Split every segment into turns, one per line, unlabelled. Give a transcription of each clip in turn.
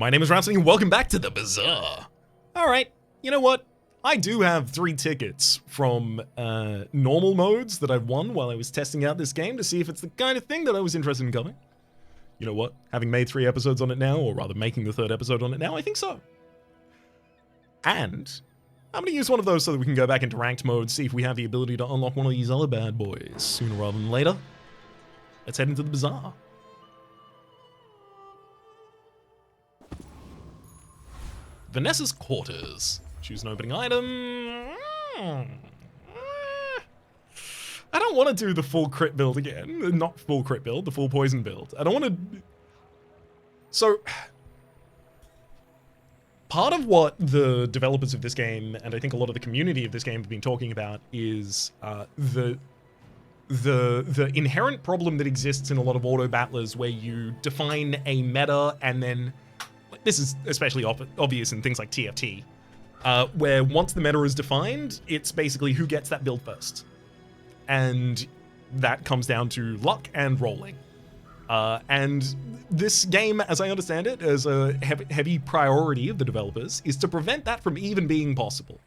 My name is Rhapsody and welcome back to the Bazaar. Alright, you know what? I do have 3 tickets from normal modes that I've won while I was testing out this game to see if it's the kind of thing that I was interested in covering. You know what? Having made 3 episodes on it now, or rather making the 3rd episode on it now, I think so. And I'm going to use one of those so that we can go back into ranked mode, see if we have the ability to unlock one of these other bad boys sooner rather than later. Let's head into the Bazaar. Vanessa's quarters. Choose an opening item. I don't want to do the full crit build again. Not full crit build, the full poison build. I don't want to... So, part of what the developers of this game, and I think a lot of the community of this game have been talking about, is the inherent problem that exists in a lot of auto-battlers where you define a meta and then... This is especially obvious in things like TFT, where once the meta is defined, it's basically who gets that build first. And that comes down to luck and rolling. And this game, as I understand it, as a heavy priority of the developers, is to prevent that from even being possible.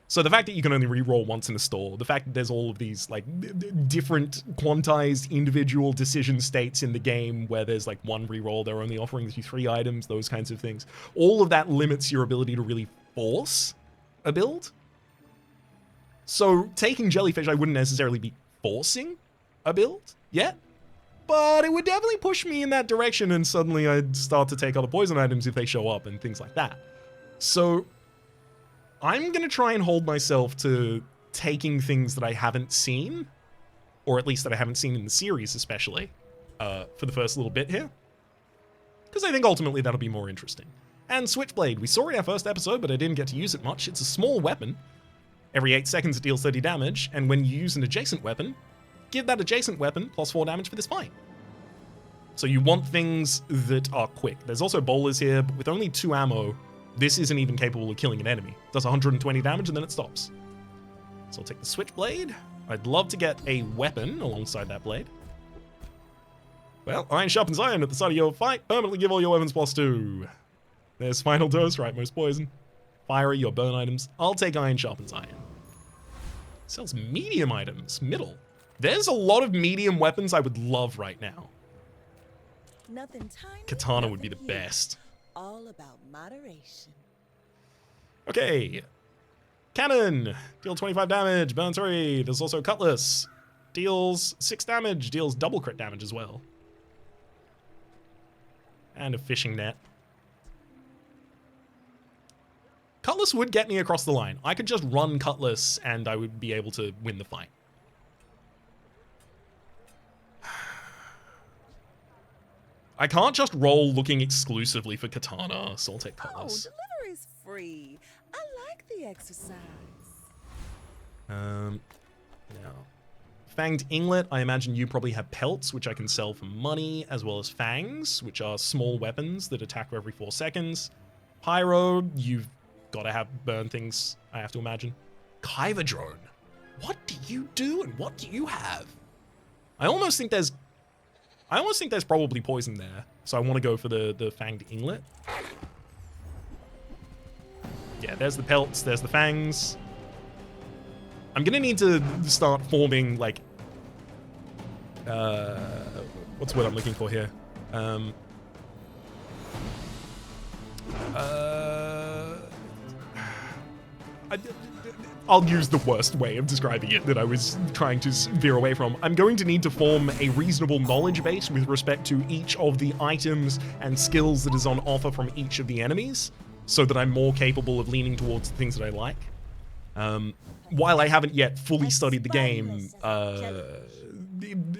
So the fact that you can only re-roll once in a store, the fact that there's all of these like different quantized individual decision states in the game where there's like one re-roll, they're only offering you 3 items, those kinds of things. All of that limits your ability to really force a build. So taking Jellyfish, I wouldn't necessarily be forcing a build yet, but it would definitely push me in that direction and suddenly I'd start to take other poison items if they show up and things like that. So I'm going to try and hold myself to taking things that I haven't seen, or at least that I haven't seen in the series especially, for the first little bit here. Because I think ultimately that'll be more interesting. And Switchblade, we saw it in our first episode, but I didn't get to use it much. It's a small weapon. Every 8 seconds it deals 30 damage, and when you use an adjacent weapon, give that adjacent weapon plus 4 damage for this fight. So you want things that are quick. There's also bowlers here, but with only 2 ammo, this isn't even capable of killing an enemy. It does 120 damage and then it stops. So I'll take the Switchblade. I'd love to get a weapon alongside that blade. Well, iron sharpens iron at the start of your fight. Permanently give all your weapons +2. There's final dose, rightmost poison. Fiery, your burn items. I'll take iron sharpens iron. Sells medium items, middle. There's a lot of medium weapons I would love right now.
Nothing tiny,
Katana would be
nothing
the
huge.
best.
All about moderation.
Okay. Cannon. Deal 25 damage, burn 3. There's also Cutlass. Deals 6 damage, deals double crit damage as well. And a fishing net. Cutlass would get me across the line. I could just run Cutlass and I would be able to win the fight. I can't just roll looking exclusively for Katana, so I'll take Cutlass.
Oh, delivery's free. I like the exercise.
Now, Fanged Inglet, I imagine you probably have pelts, which I can sell for money, as well as fangs, which are small weapons that attack every 4 seconds. Pyro, you've got to have burn things, I have to imagine. Kyber Drone, what do you do and what do you have? I almost think there's probably poison there, so I want to go for the Fanged Inglet. Yeah, there's the pelts, there's the fangs. I'm gonna need to start forming, like, what's the word I'm looking for here? I'll use the worst way of describing it that I was trying to veer away from. I'm going to need to form a reasonable knowledge base with respect to each of the items and skills that is on offer from each of the enemies, so that I'm more capable of leaning towards the things that I like. While I haven't yet fully studied the game,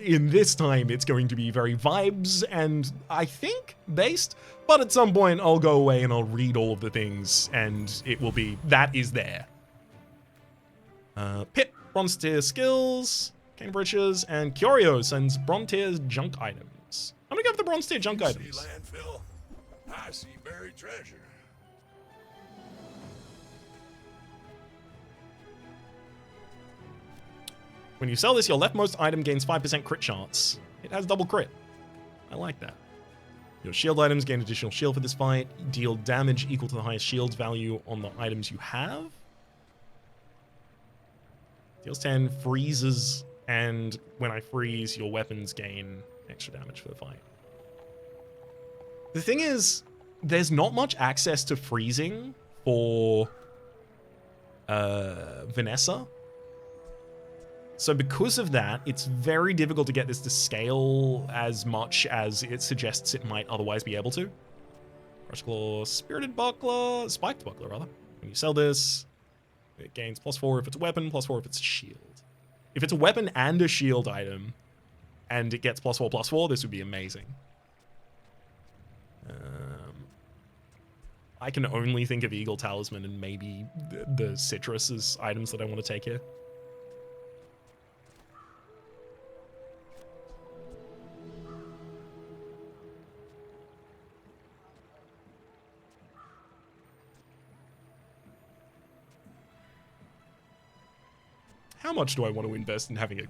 in this time it's going to be very vibes and, I think, based, but at some point I'll go away and I'll read all of the things and it will be, that is there. Pip, bronze tier skills, cane breeches, and Curio sends bronze tier junk items. I'm gonna go for the bronze tier junk items.
See landfill? I see buried treasure.
When you sell this, your leftmost item gains 5% crit chance. It has double crit. I like that. Your shield items gain additional shield for this fight. Deal damage equal to the highest shield value on the items you have. Deals 10, freezes, and when I freeze, your weapons gain extra damage for the fight. The thing is, there's not much access to freezing for Vanessa. So because of that, it's very difficult to get this to scale as much as it suggests it might otherwise be able to. Crush Claw, Spirited Buckler, Spiked Buckler, rather. When you sell this, it gains +4 if it's a weapon, +4 if it's a shield. If it's a weapon and a shield item, and it gets +4/+4, this would be amazing. I can only think of Eagle Talisman and maybe the citrus as items that I want to take here. How much do I want to invest in having a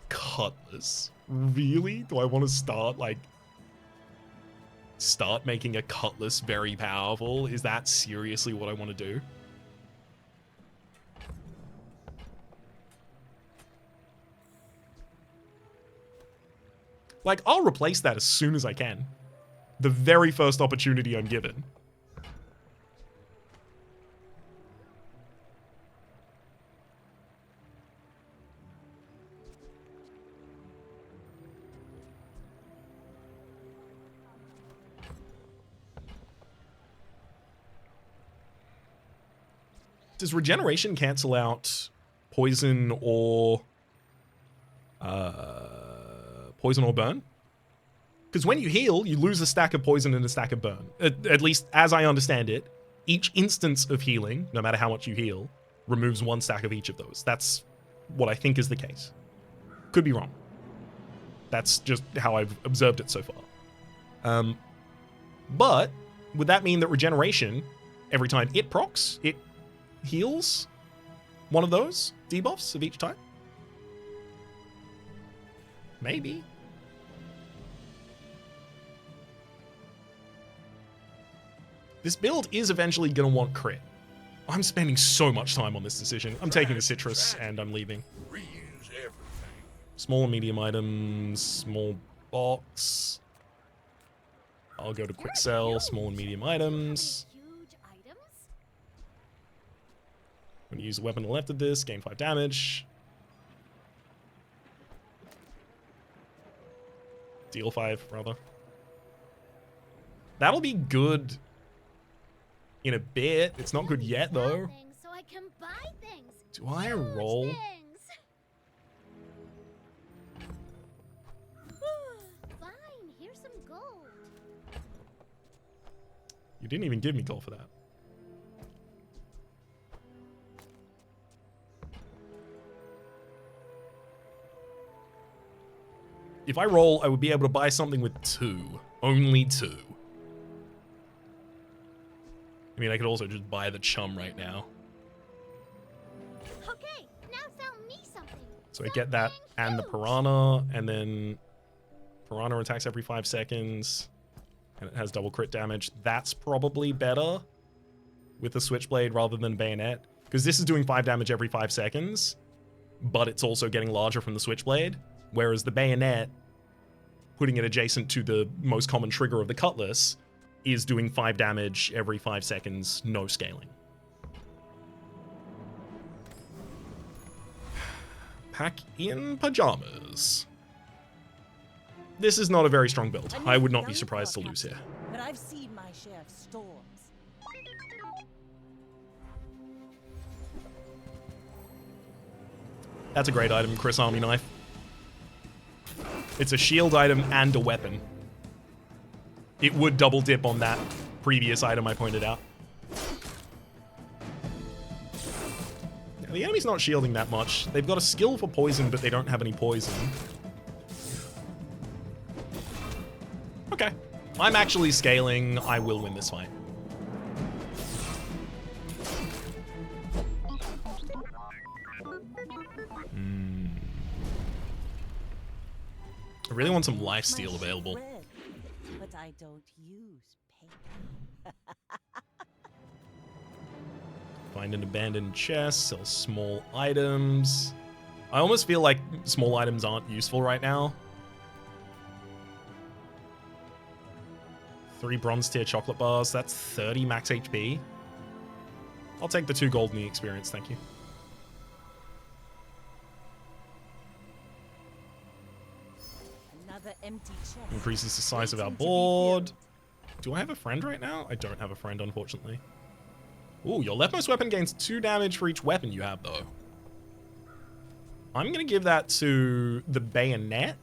cutlass? Really? Do I want to start making a cutlass very powerful? Is that seriously what I want to do? Like, I'll replace that as soon as I can. The very first opportunity I'm given. Does regeneration cancel out poison or burn? Because when you heal, you lose a stack of poison and a stack of burn. At least as I understand it, each instance of healing, no matter how much you heal, removes 1 stack of each of those. That's what I think is the case. Could be wrong. That's just how I've observed it so far. But would that mean that regeneration, every time it procs, it heals one of those debuffs of each type? Maybe. This build is eventually going to want crit. I'm spending so much time on this decision. I'm taking the citrus and I'm leaving.
Reuse everything.
Small and medium items, small box. I'll go to quick sell, small and medium items. I'm going to use the weapon to the left of this, gain 5 damage. Deal 5, rather. That'll be good in a bit. It's not good yet, though.
So I can buy things.
Do I roll?
Fine, here's some gold.
You didn't even give me gold for that. If I roll, I would be able to buy something with 2. Only 2. I mean, I could also just buy the chum right now.
Okay, now sell me something.
So I get that and the piranha, and then piranha attacks every 5 seconds, and it has double crit damage. That's probably better with the switchblade rather than bayonet, because this is doing 5 damage every 5 seconds, but it's also getting larger from the switchblade. Whereas the bayonet, putting it adjacent to the most common trigger of the cutlass, is doing 5 damage every 5 seconds, no scaling. Pack in pajamas. This is not a very strong build. I would not be surprised to lose here.
But I've seen my share of storms.
That's a great item, Chris Army Knife. It's a shield item and a weapon. It would double dip on that previous item I pointed out. Now, the enemy's not shielding that much. They've got a skill for poison, but they don't have any poison. Okay. I'm actually scaling. I will win this fight. I really want some lifesteal available.
But I I don't use paper.
Find an abandoned chest, sell small items. I almost feel like small items aren't useful right now. 3 bronze tier chocolate bars, that's 30 max HP. I'll take the 2 gold in the experience, thank you.
Another empty chest.
Increases the size of our
Waiting to be
board.
filled.
Do I have a friend right now? I don't have a friend, unfortunately. Ooh, your leftmost weapon gains 2 damage for each weapon you have, though. I'm going to give that to the bayonet.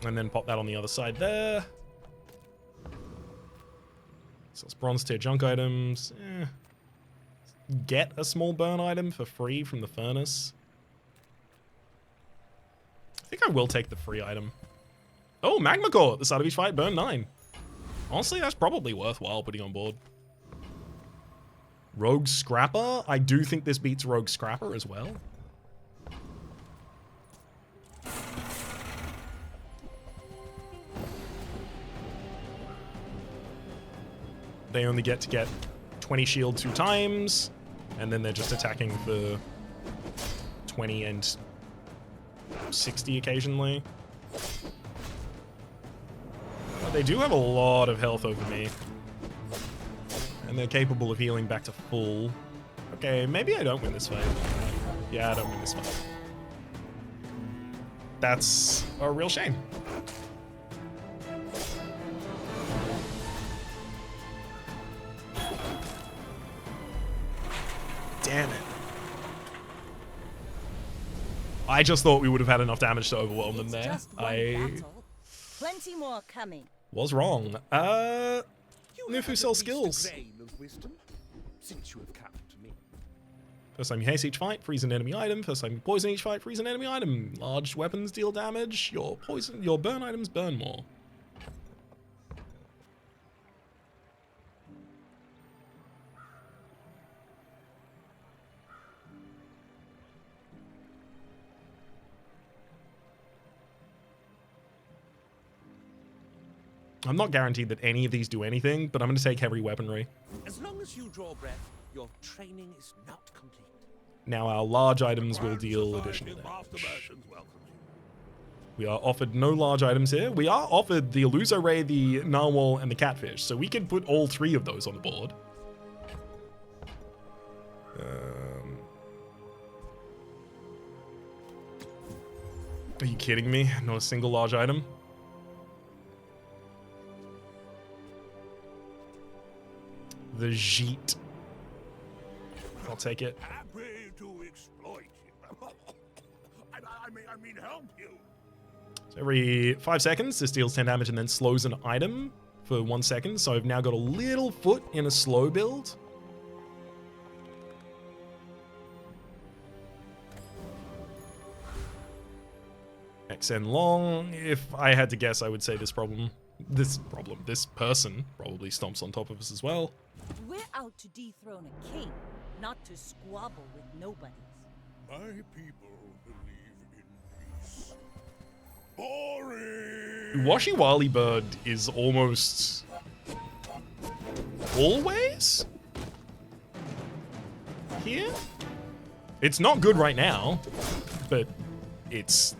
And then pop that on the other side there. So it's bronze tier junk items. Get a small burn item for free from the furnace. I think I will take the free item. Oh, Magma Core at the start of each fight, burn 9. Honestly, that's probably worthwhile putting on board. Rogue Scrapper? I do think this beats Rogue Scrapper as well. They only get to get 20 shield 2 times, and then they're just attacking for 20 and 60 occasionally. But they do have a lot of health over me. And they're capable of healing back to full. Okay, maybe I don't win this fight. Yeah, I don't win this fight. That's a real shame. Damn it. I just thought we would have had enough damage to overwhelm them there.
Plenty more coming.
Was wrong. Nufu sells skills.
Since you have come to me.
First time you haste each fight, freeze an enemy item. First time you poison each fight, freeze an enemy item. Large weapons deal damage. Your burn items burn more. I'm not guaranteed that any of these do anything, but I'm going to take heavy weaponry.
As long as you draw breath, your training is not complete.
Now our large items will deal additional damage. We are offered no large items here. We are offered the Illuso Ray, the Narwhal, and the Catfish, so we can put all 3 of those on the board. Are you kidding me? Not a single large item? The Jeet. I'll take it.
Happy to exploit you. I mean help you.
So every 5 seconds, this deals 10 damage and then slows an item for 1 second. So I've now got a little foot in a slow build. XN long. If I had to guess, I would say this person probably stomps on top of us as well.
We're out to dethrone a king, not to squabble with nobodies.
My people believe in peace. Boring.
Washiwali Bird is almost always here. It's not good right now, but it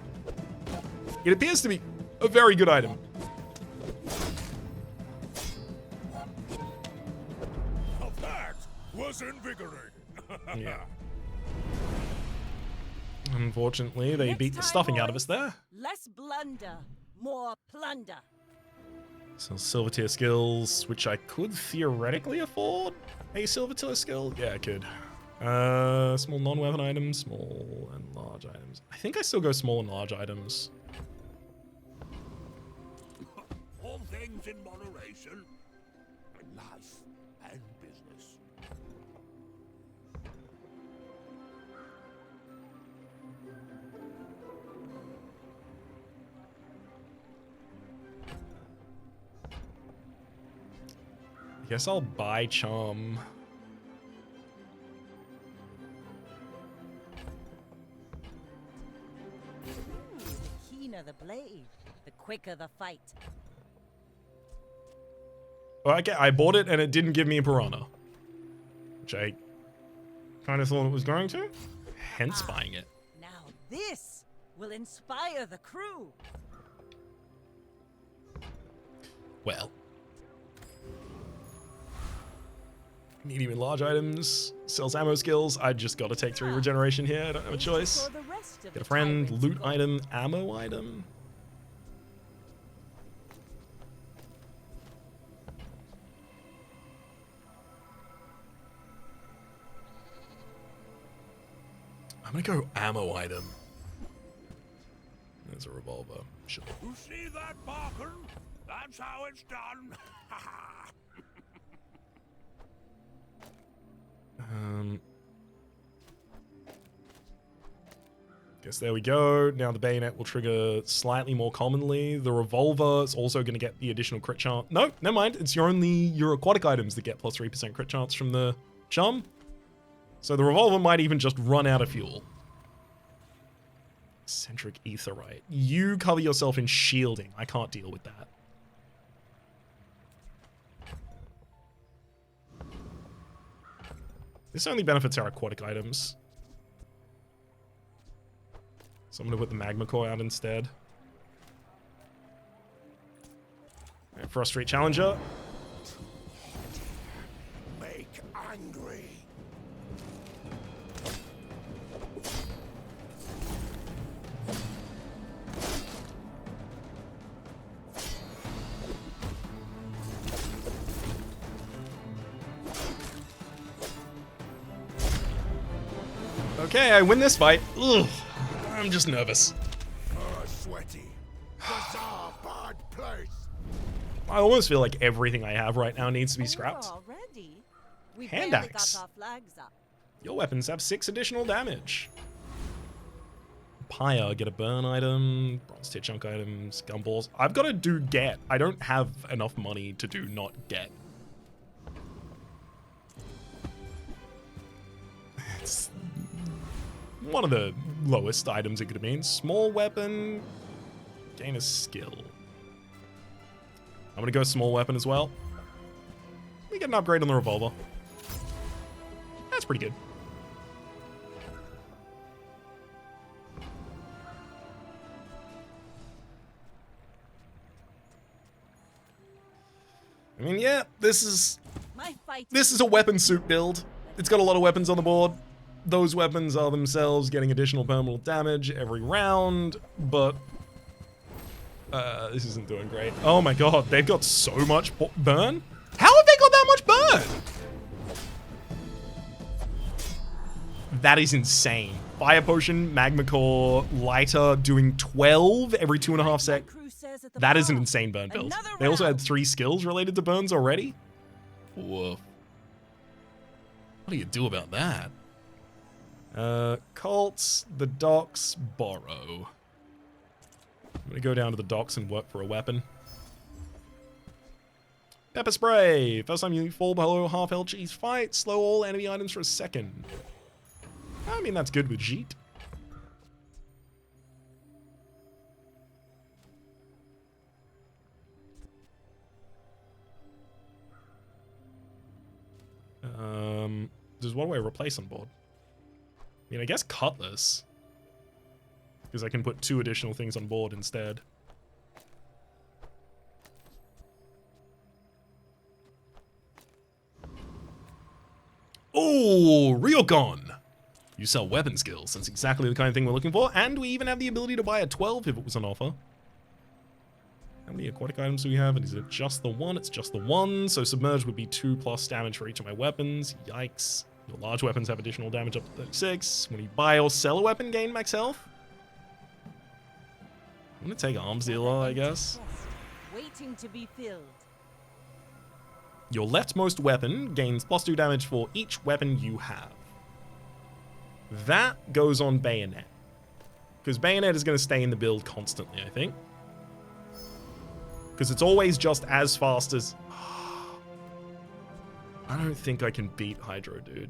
appears to be a very good item.
That was invigorating.
Yeah. Unfortunately, they beat the stuffing out of us there.
Less blunder, more plunder.
So silver tier skills, which I could theoretically afford a silver tier skill. Yeah, I could. Small non-weapon items, small and large items. I think I still go small and large items.
All things in moderation. Life and business.
I guess I'll buy Charm.
keener the blade, the quicker the fight.
Well, okay, I bought it and it didn't give me a piranha. Which I kind of thought it was going to. Hence buying it.
Now this will inspire the crew.
Well. Medium and large items. Sells ammo skills. I just got to take 3 regeneration here. I don't have a choice. Get a friend. Loot item. Ammo item. I'm gonna go ammo item. There's a revolver. Sure.
You see that, Barker? That's how it's done.
Guess there we go. Now the bayonet will trigger slightly more commonly. The revolver is also going to get the additional crit chance. No, never mind. It's your aquatic items that get plus 3% crit chance from the chum. So the revolver might even just run out of fuel. Eccentric etherite. You cover yourself in shielding. I can't deal with that. This only benefits our aquatic items. So I'm going to put the magma core out instead. Right, Frost Street Challenger.
Make angry.
Okay, I win this fight. Ugh, I'm just nervous.
Sweaty. Bazaar, bad place.
I almost feel like everything I have right now needs to be scrapped.
Already? We
Hand
barely
axe.
got our flags up.
Your weapons have 6 additional damage. Pyre, get a burn item. Bronze tier chunk items. Gumballs. I've got to do get. I don't have enough money to do not get. It's one of the lowest items it could have been. Small weapon. Gain a skill. I'm going to go small weapon as well. We get an upgrade on the revolver. That's pretty good. I mean, yeah, this is a weapon suit build. It's got a lot of weapons on the board. Those weapons are themselves getting additional permanent damage every round, but this isn't doing great. Oh my god, they've got so much burn? How have they got that much burn? That is insane. Fire potion, magma core, lighter doing 12 every 2.5 sec. That is an insane burn build. They also had 3 skills related to burns already. Woof. What do you do about that? Cults, the docks, borrow. I'm gonna go down to the docks and work for a weapon. Pepper spray. First time you fall below half health cheese fight, slow all enemy items for a second. I mean, that's good with Jeet. There's one way to replace on board. I mean, I guess Cutlass. Because I can put 2 additional things on board instead. Oh, Ryokon! You sell weapon skills. That's exactly the kind of thing we're looking for. And we even have the ability to buy a 12 if it was on offer. How many aquatic items do we have? And is it just the one? It's just the one. So submerged would be 2+ damage for each of my weapons. Yikes. Your large weapons have additional damage up to 36. When you buy or sell a weapon, gain max health. I'm gonna take Arms Dealer, I guess.
Waiting to be filled.
Your leftmost weapon gains +2 damage for each weapon you have. That goes on Bayonet. Because Bayonet is going to stay in the build constantly, I think. Because it's always just as fast as... I don't think I can beat Hydro, dude.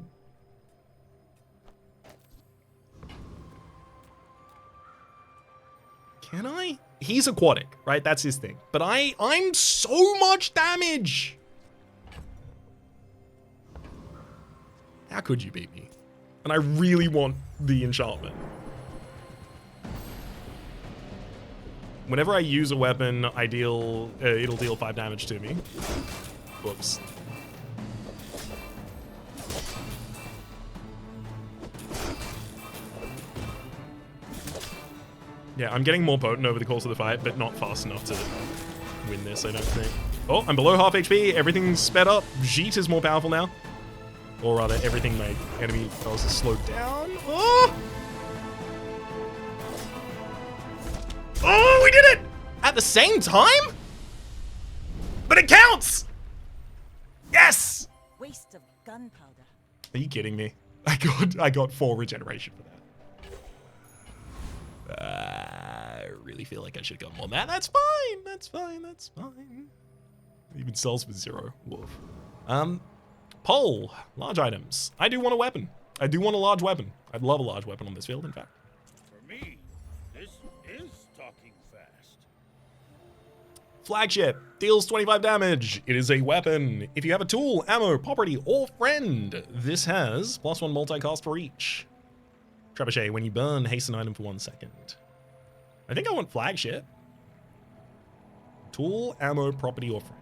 Can I? He's aquatic, right? That's his thing. But I'm so much damage. How could you beat me? And I really want the enchantment. Whenever I use a weapon, it'll deal 5 damage to me. Whoops. Yeah, I'm getting more potent over the course of the fight, but not fast enough to win this, I don't think. Oh, I'm below half HP. Everything's sped up. Jeet is more powerful now. Or rather, everything my enemy does is slowed down. Oh! Oh, we did it! At the same time? But it counts! Yes!
Waste of gunpowder.
Are you kidding me? I got 4 regeneration for that. I really feel like I should have got more than that. That's fine. That's fine. That's fine. It even sells for 0. Woof. Poll. Large items. I do want a weapon. I do want a large weapon. I'd love a large weapon on this field, in fact.
For me, this is talking fast.
Flagship. Deals 25 damage. It is a weapon. If you have a tool, ammo, property, or friend, this has +1 multicast for each. Trebuchet, when you burn, hasten item for 1 second. I think I want flagship. Tool, ammo, property, or friend.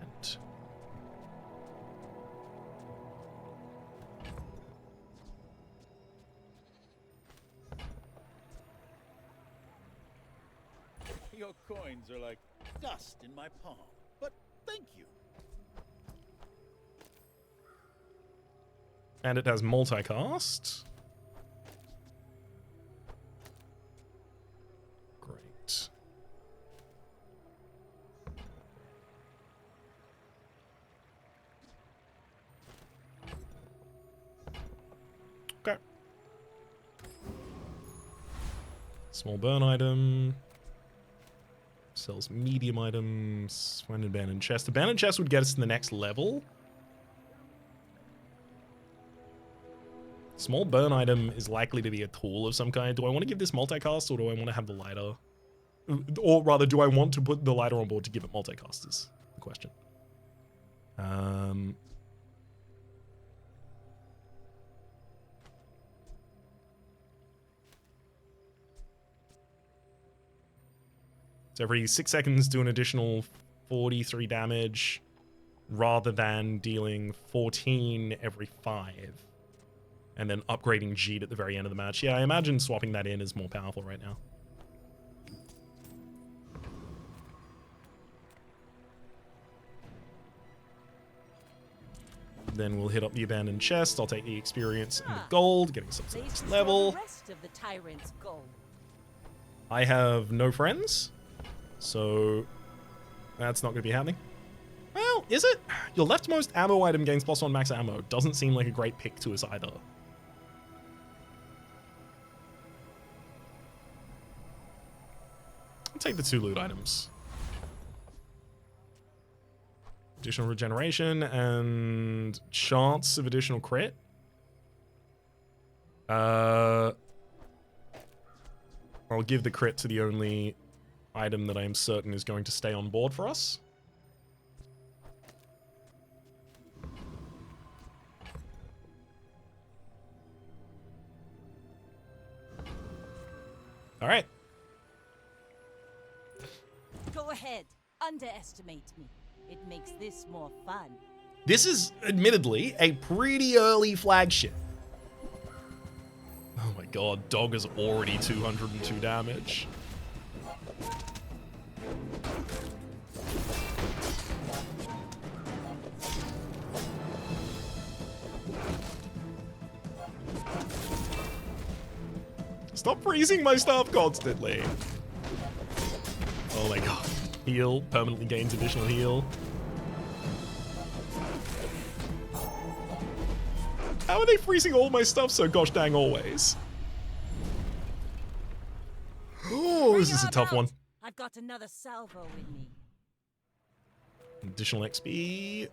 Your coins are like dust in my palm, but thank you.
And it has multicast. Great. Okay. Small burn item. Sells medium items. Find an abandoned chest. Abandoned chest would get us to the next level. Small burn item is likely to be a tool of some kind. Do I want to give this multicast, or do I want to have the lighter? Or rather, do I want to put the lighter on board to give it multicast is the question. So every 6 seconds, do an additional 43 damage, rather than dealing 14 every 5. And then upgrading Jeet at the very end of the match. Yeah, I imagine swapping that in is more powerful right now. Then we'll hit up the abandoned chest. I'll take the experience and the gold, getting us up to the next level.
The rest of the tyrant's gold.
I have no friends, so that's not going to be happening. Well, is it? Your leftmost ammo item gains +1 max ammo. Doesn't seem like a great pick to us either. I'll take the 2 loot items. Additional regeneration and chance of additional crit. I'll give the crit to the only item that I am certain is going to stay on board for us. All right.
Go ahead. Underestimate me. It makes this more fun.
This is admittedly a pretty early flagship. Oh my god, dog is already 202 damage. Stop freezing my stuff constantly. Oh my god. Heal, permanently gains additional heal. How are they freezing all my stuff so gosh dang always? Oh, this is a tough one.
I've got another salvo in me.
Additional XP.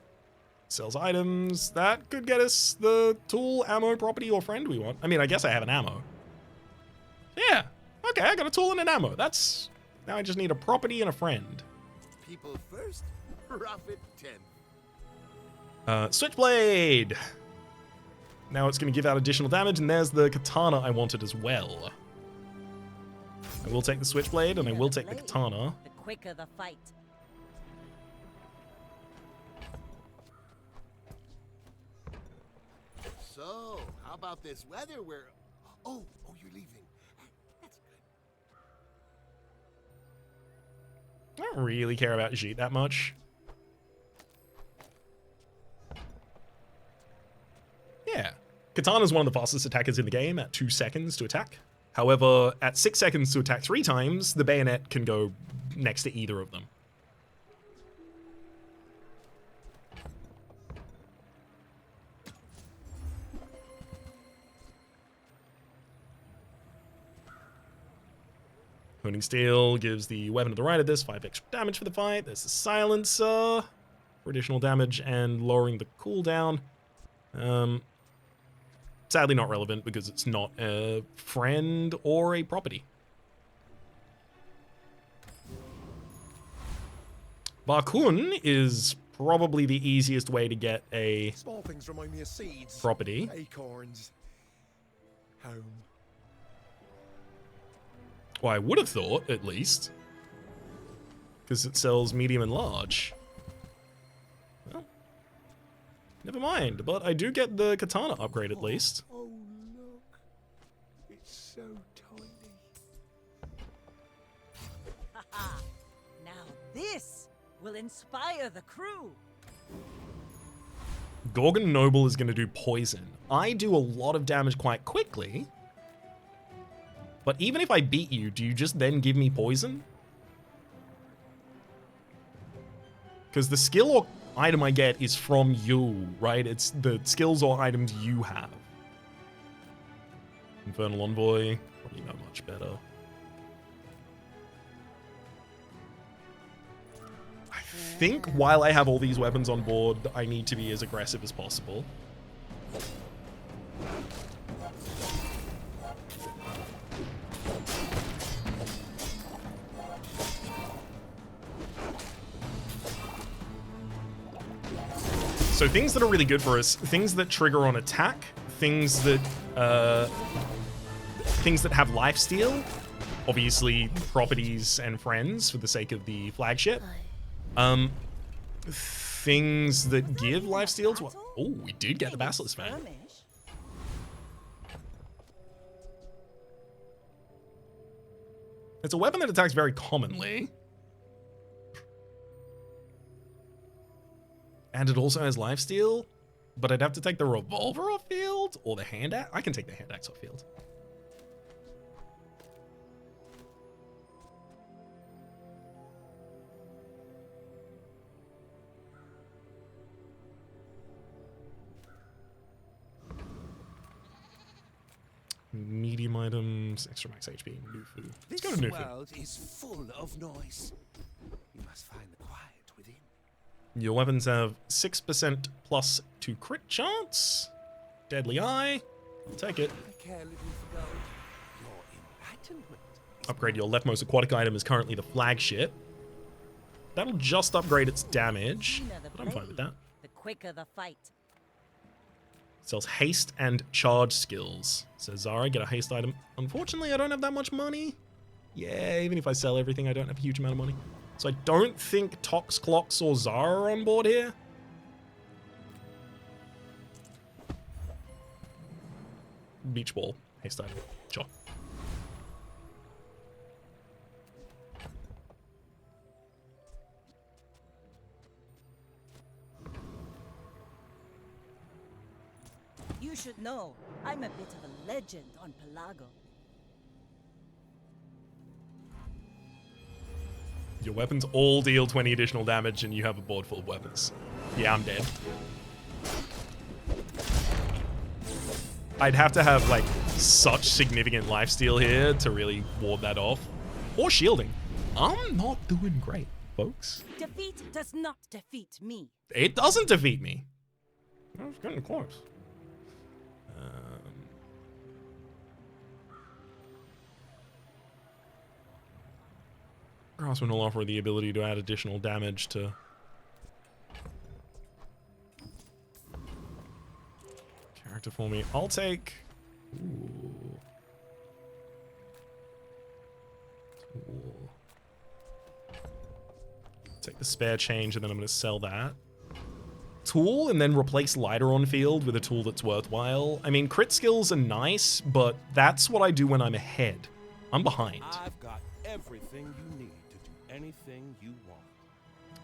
Sells items. That could get us the tool, ammo, property, or friend we want. I mean, I guess I have an ammo. Yeah. Okay, I got a tool and an ammo. That's Now I just need a property and a friend.
People first, profit 10.
Switchblade! Now it's going to give out additional damage, and there's the katana I wanted as well. I will take the switchblade, and I will take the katana.
The quicker the fight.
So, how about this weather where... Oh, you're leaving. That's good.
I don't really care about Jeet that much. Yeah. Katana's one of the fastest attackers in the game at 2 seconds to attack. However, at 6 seconds to attack 3 times, the bayonet can go next to either of them. Honing Steel gives the weapon to the right of this 5 extra damage for the fight. There's the Silencer for additional damage and lowering the cooldown. Sadly not relevant because it's not a friend or a property. Barkun is probably the easiest way to get a
Small things remind me of seeds.
property.
Acorns. Home.
Well, I would have thought, at least. Because it sells medium and large. Well, never mind. But I do get the katana upgrade at least.
Oh, look. It's so tiny.
Haha. Now this will inspire the crew.
Gorgon Noble is going to do poison. I do a lot of damage quite quickly. But even if I beat you, do you just then give me poison? Because the skill or item I get is from you, right? It's the skills or items you have. Infernal Envoy, probably not much better. I think while I have all these weapons on board, I need to be as aggressive as possible. So things that are really good for us, things that trigger on attack, things that have lifesteal, obviously properties and friends for the sake of the flagship. Things that give lifesteal to... Oh, we did get the Basilisk Fan.
Skirmish?
It's a weapon that attacks very commonly. And it also has lifesteal, but I'd have to take the revolver off field or the hand axe. I can take the hand axe off field. Medium items, extra max HP, Nufu. Let's go to
This
Nufu.
world is full of noise. You must find the quiet within.
Your weapons have 6% plus 2 crit chance. Deadly Eye. I'll take it.
I care little for gold. Your enlightenment is
Upgrade your leftmost aquatic item is currently the flagship. That'll just upgrade its damage,
Cleaner the
but I'm fine with
blade,
that.
The quicker the fight.
Sells haste and charge skills. Says Zara, get a haste item. Unfortunately, I don't have that much money. Yeah, even if I sell everything, I don't have a huge amount of money. So I don't think Tox, Clocks, or Zara are on board here. Beach ball, haste item. Sure.
You should know, I'm a bit of a legend on Pelago.
Your weapons all deal 20 additional damage and you have a board full of weapons. Yeah, I'm dead. I'd have to have, like, such significant lifesteal here to really ward that off. Or shielding. I'm not doing great, folks.
Defeat does not defeat me.
It doesn't defeat me. I was getting close. Um, Craftsman will offer the ability to add additional damage to... character for me. I'll take... Ooh. Ooh. Take the spare change and then I'm going to sell that. Tool and then replace lighter on field with a tool that's worthwhile. I mean, crit skills are nice, but that's what I do when I'm ahead. I'm behind.
I've got everything you need to do anything you want.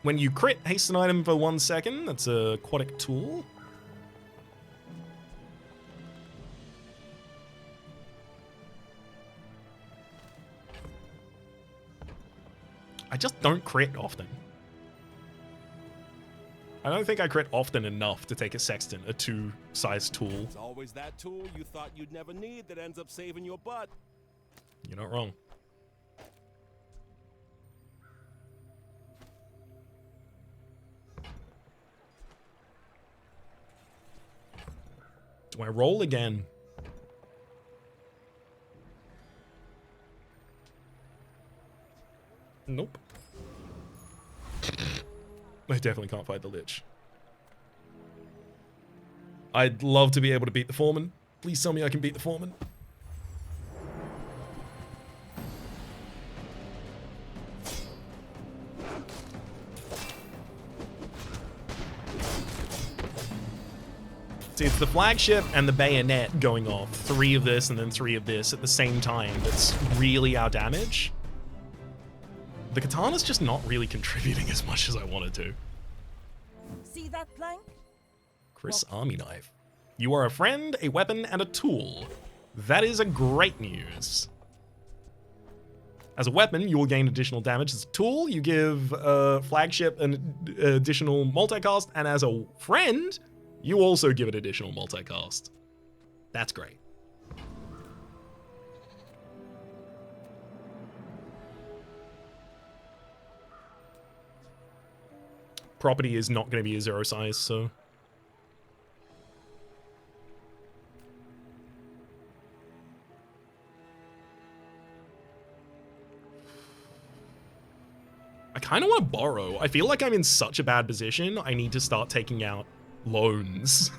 When you crit, haste an item for 1 second. That's a aquatic tool. I just don't crit often. I don't think I crit often enough to take a sextant, a 2-size tool.
It's always that tool you thought you'd never need that ends up saving your butt.
You're not wrong. Do I roll again? Nope. I definitely can't fight the Lich. I'd love to be able to beat the Foreman. Please tell me I can beat the Foreman. See, it's the flagship and the bayonet going off. 3 of this and then 3 of this at the same time. That's really our damage. The katana's just not really contributing as much as I wanted to.
See that plank?
Chris Army Knife. You are a friend, a weapon, and a tool. That is a great news. As a weapon, you will gain additional damage. As a tool, you give flagship an additional multicast, and as a friend, you also give it additional multicast. That's great. Property is not going to be a 0 size, so... I kind of want to borrow. I feel like I'm in such a bad position, I need to start taking out loans.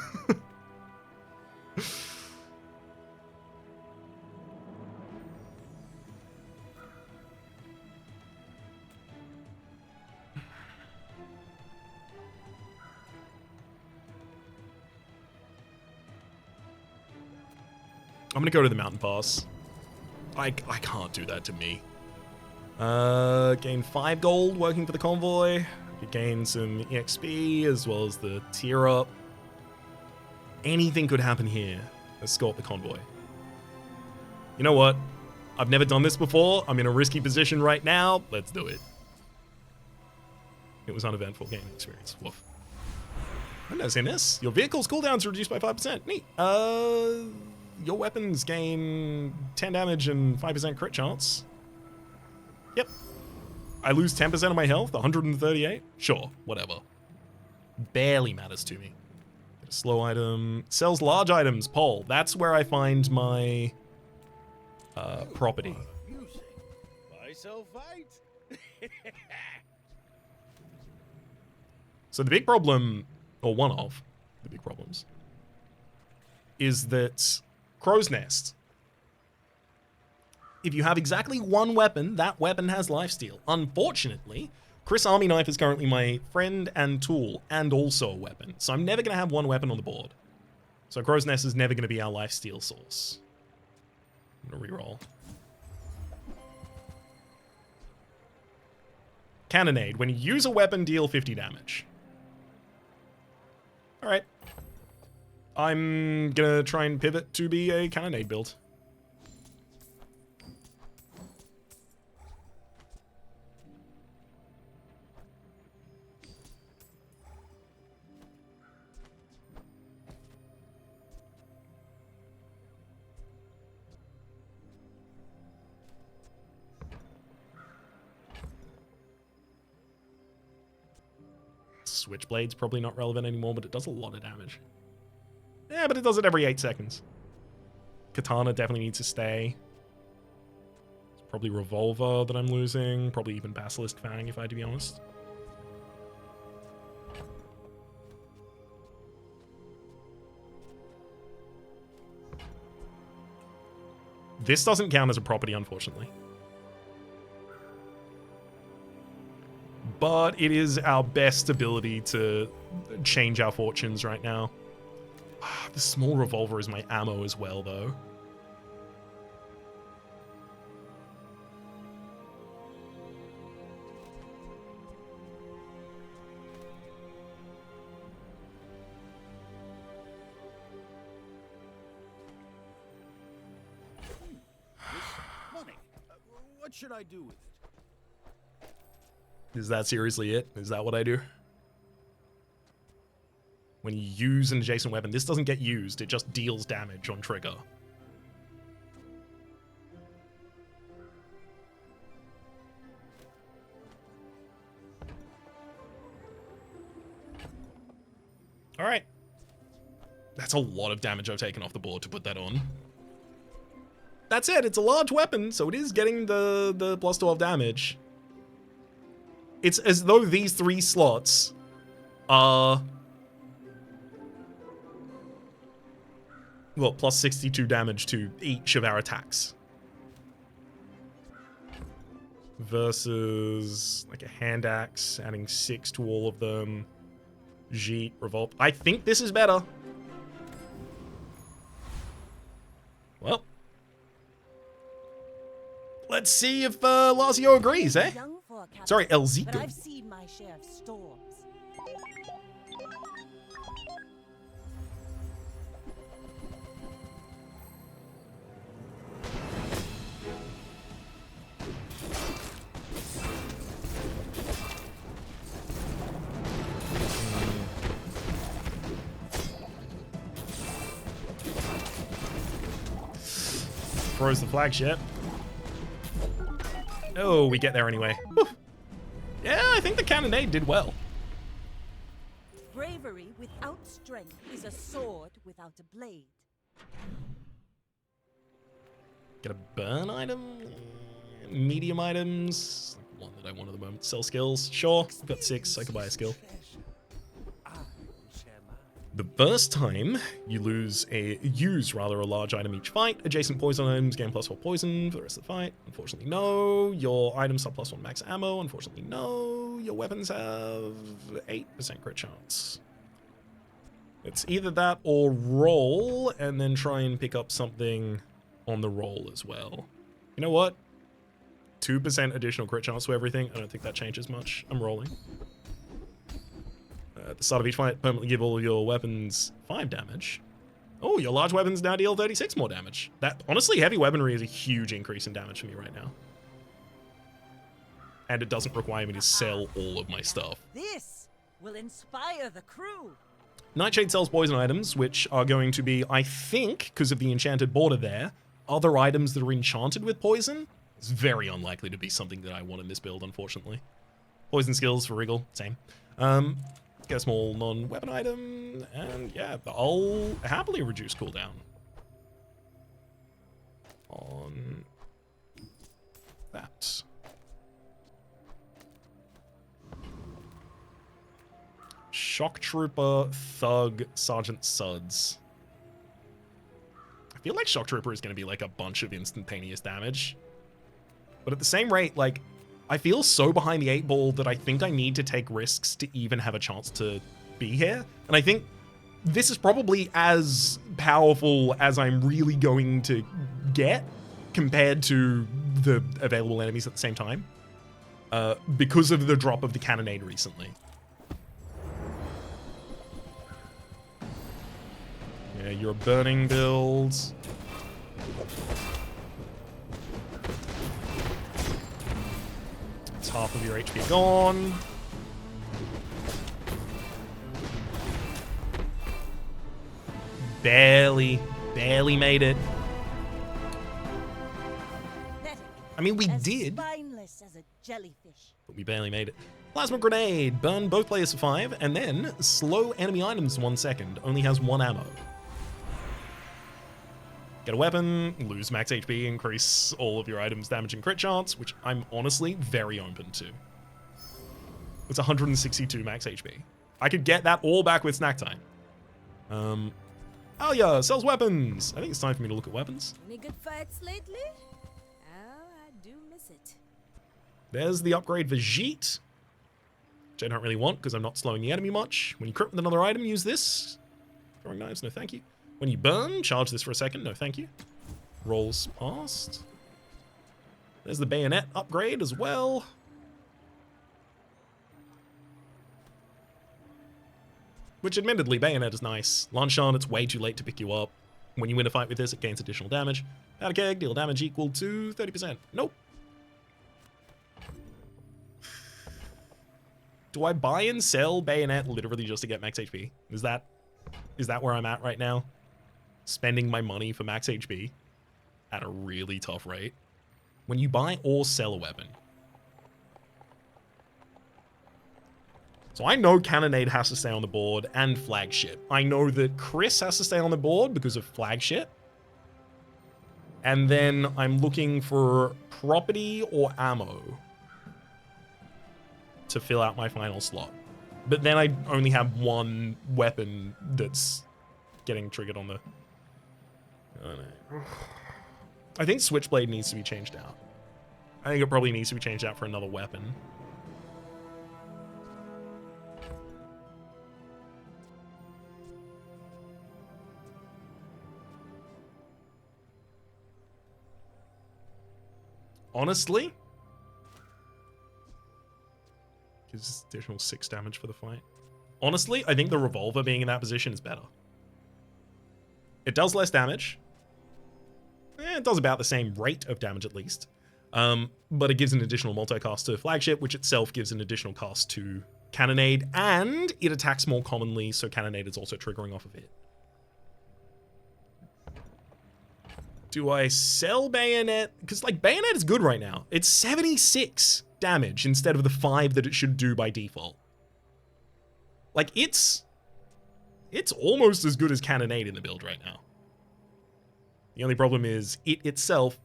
I'm gonna go to the mountain pass. I can't do that to me. Gain 5 gold working for the convoy. Could gain some EXP as well as the tier up. Anything could happen here. Escort the convoy. You know what? I've never done this before. I'm in a risky position right now. Let's do it. It was uneventful gaming experience. Woof. I've never seen this. Your vehicle's cooldowns are reduced by 5%. Neat. Your weapons gain 10 damage and 5% crit chance. Yep. I lose 10% of my health, 138? Sure, whatever. Barely matters to me. Get a slow item. Sells large items, Pole. That's where I find my property.
Music. Buy, sell, fight.
So the big problem, or one of the big problems, is that Crow's Nest. If you have exactly 1 weapon, that weapon has lifesteal. Unfortunately, Chris Army Knife is currently my friend and tool, and also a weapon. So I'm never going to have 1 weapon on the board. So Crow's Nest is never going to be our lifesteal source. I'm going to reroll. Cannonade. When you use a weapon, deal 50 damage. Alright. I'm going to try and pivot to be a Cannonade build. Switchblade's probably not relevant anymore, but it does a lot of damage. Yeah, but it does it every 8 seconds. Katana definitely needs to stay. It's Probably Revolver that I'm losing. Probably even Basilisk Fang, if I had to be honest. This doesn't count as a property, unfortunately. But it is our best ability to change our fortunes right now. The small revolver is my ammo as well, though.
Money. What should I do with it?
Is that seriously it? Is that what I do? When you use an adjacent weapon, this doesn't get used, it just deals damage on trigger. Alright. That's a lot of damage I've taken off the board to put that on. That's it, it's a large weapon, so it is getting the plus 12 damage. It's as though these 3 slots are... well, plus 62 damage to each of our attacks. Versus, like, a hand axe, adding 6 to all of them. Jeet, Revolt. I think this is better. Well. Let's see if Lazio agrees, eh?
Young for a captain,
Sorry,
but
Elzico.
I've seen my share of storms.
Throws the flagship. Oh, we get there anyway. Whew. Yeah, I think the cannonade did well.
Bravery without strength is a sword without a blade.
Get a burn item? Medium items? One that I want at the moment. Sell skills? Sure. I've got 6. I could buy a skill. The first time you use a large item each fight, adjacent poison items gain +4 poison for the rest of the fight. Unfortunately, no. Your items have +1 max ammo. Unfortunately, no. Your weapons have 8% crit chance. It's either that or roll, and then try and pick up something on the roll as well. You know what? 2% additional crit chance to everything. I don't think that changes much. I'm rolling. At the start of each fight, permanently give all of your weapons 5 damage. Oh, your large weapons now deal 36 more damage. That, honestly, heavy weaponry is a huge increase in damage for me right now. And it doesn't require me to sell all of my stuff.
This will inspire the crew.
Nightshade sells poison items, which are going to be, I think, because of the enchanted border there, other items that are enchanted with poison. It's very unlikely to be something that I want in this build, unfortunately. Poison skills for Wriggle, same. Get a small non-weapon item, and yeah, I'll happily reduce cooldown on that. Shock Trooper, Thug, Sergeant Suds. I feel like Shock Trooper is going to be like a bunch of instantaneous damage. But at the same rate, like, I feel so behind the 8 ball that I think I need to take risks to even have a chance to be here. And I think this is probably as powerful as I'm really going to get compared to the available enemies at the same time. Because of the drop of the cannonade recently. Yeah, you're a burning build. Half of your HP gone. Barely made it. I mean, we did.
Spineless as a jellyfish.
But we barely made it. Plasma grenade. Burn both players for 5, and then slow enemy items 1 second. Only has 1 ammo. Get a weapon, lose max HP, increase all of your items' damage and crit chance, which I'm honestly very open to. It's 162 max HP. I could get that all back with snack time. Alia sells weapons. I think it's time for me to look at weapons.
Any good fights lately? Oh, I do miss it.
There's the upgrade for Jeet, which I don't really want because I'm not slowing the enemy much. When you crit with another item, use this. Throwing knives, no thank you. When you burn, charge this for a second, no thank you. Rolls past. There's the bayonet upgrade as well. Which admittedly, bayonet is nice. Lanchan, it's way too late to pick you up. When you win a fight with this, it gains additional damage. Powder keg, deal damage equal to 30%. Nope. Do I buy and sell bayonet literally just to get max HP? Is that where I'm at right now? Spending my money for max HP at a really tough rate. When you buy or sell a weapon. So I know Cannonade has to stay on the board and Flagship. I know that Chris has to stay on the board because of Flagship. And then I'm looking for property or ammo to fill out my final slot. But then I only have one weapon that's getting triggered on the... I don't know. I think Switchblade needs to be changed out. I think it probably needs to be changed out for another weapon. Honestly, gives additional 6 damage for the fight. Honestly, I think the revolver being in that position is better. It does less damage. It does about the same rate of damage at least. But it gives an additional multicast to Flagship, which itself gives an additional cast to Cannonade, and it attacks more commonly, so Cannonade is also triggering off of it. Do I sell Bayonet? Because, like, Bayonet is good right now. It's 76 damage instead of the 5 that it should do by default. Like, it's almost as good as Cannonade in the build right now. The only problem is it itself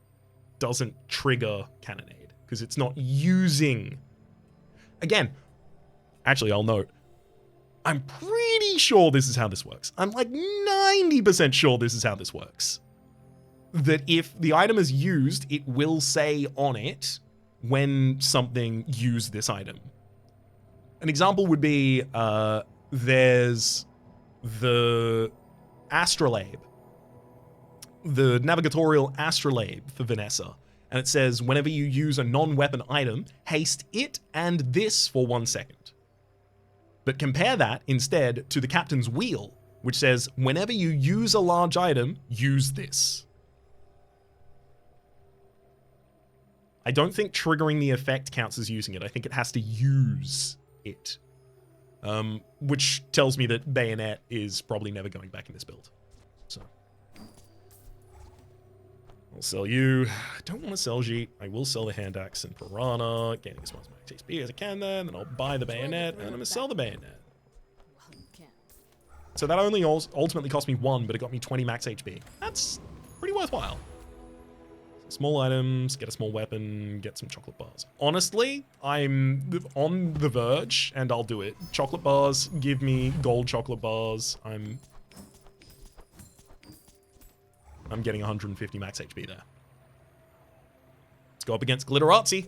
doesn't trigger Cannonade because it's not using... Again, actually, I'll note, I'm pretty sure this is how this works. I'm like 90% sure this is how this works. That if the item is used, it will say on it when something used this item. An example would be there's the Astrolabe, the Navigatorial Astrolabe for Vanessa. And it says, whenever you use a non-weapon item, haste it and this for 1 second. But compare that instead to the Captain's Wheel, which says, whenever you use a large item, use this. I don't think triggering the effect counts as using it. I think it has to use it. Which tells me that Bayonet is probably never going back in this build. So. I'll sell you. I don't want to sell Jeet. I will sell the Hand Axe and Piranha, gaining as much XP as I can there, and then I'll buy the Bayonet, and I'm going to sell the Bayonet. So that only ultimately cost me 1, but it got me 20 max HP. That's pretty worthwhile. Small items, get a small weapon, get some chocolate bars. Honestly, I'm on the verge, and I'll do it. Chocolate bars, give me gold chocolate bars. I'm getting 150 max HP there. Let's go up against Glitterazzi.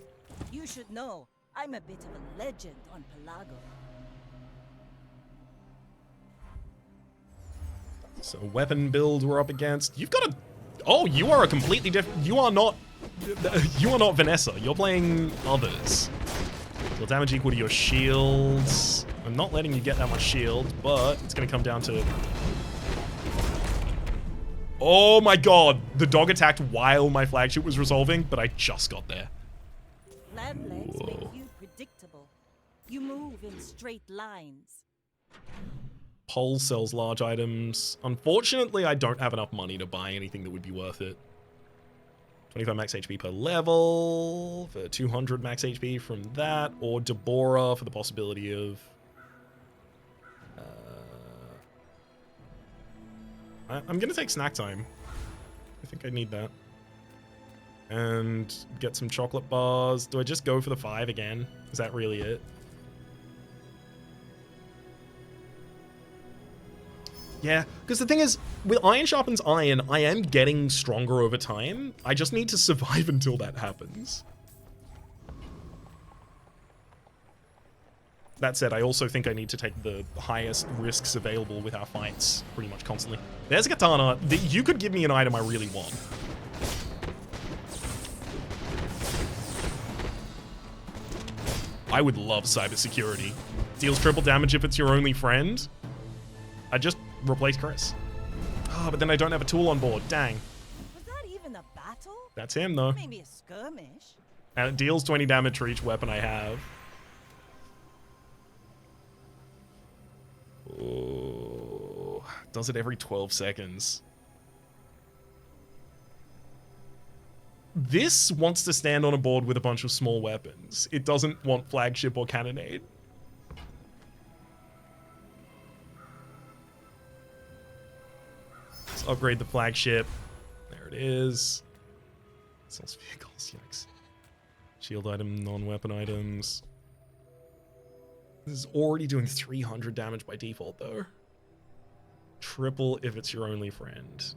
You should know, I'm a bit of a legend on Pelago.
So weapon build we're up against. You've got a... Oh, you are a completely different... You are not Vanessa. You're playing others. Your damage equal to your shields. I'm not letting you get that much shield, but it's going to come down to... Oh my god. The dog attacked while my flagship was resolving, but I just got there.
Land legs make you predictable. You move in straight lines.
Pole sells large items. Unfortunately, I don't have enough money to buy anything that would be worth it. 25 max HP per level for 200 max HP from that, or Deborah for the possibility of... I'm going to take snack time. I think I need that. And get some chocolate bars. Do I just go for the 5 again? Is that really it? Yeah, because the thing is, with iron sharpens iron, I am getting stronger over time. I just need to survive until that happens. That said, I also think I need to take the highest risks available with our fights pretty much constantly. There's a katana. You could give me an item I really want. I would love cybersecurity. Deals triple damage if it's your only friend. I just replace Chris. Oh, but then I don't have a tool on board. Dang.
Was that even a battle?
That's him, though.
Maybe a skirmish.
And it deals 20 damage for each weapon I have. Oh, does it every 12 seconds. This wants to stand on a board with a bunch of small weapons. It doesn't want flagship or cannonade. Let's upgrade the flagship. There it is. Sells vehicles, yikes. Shield item, non-weapon items. This is already doing 300 damage by default, though. Triple if it's your only friend.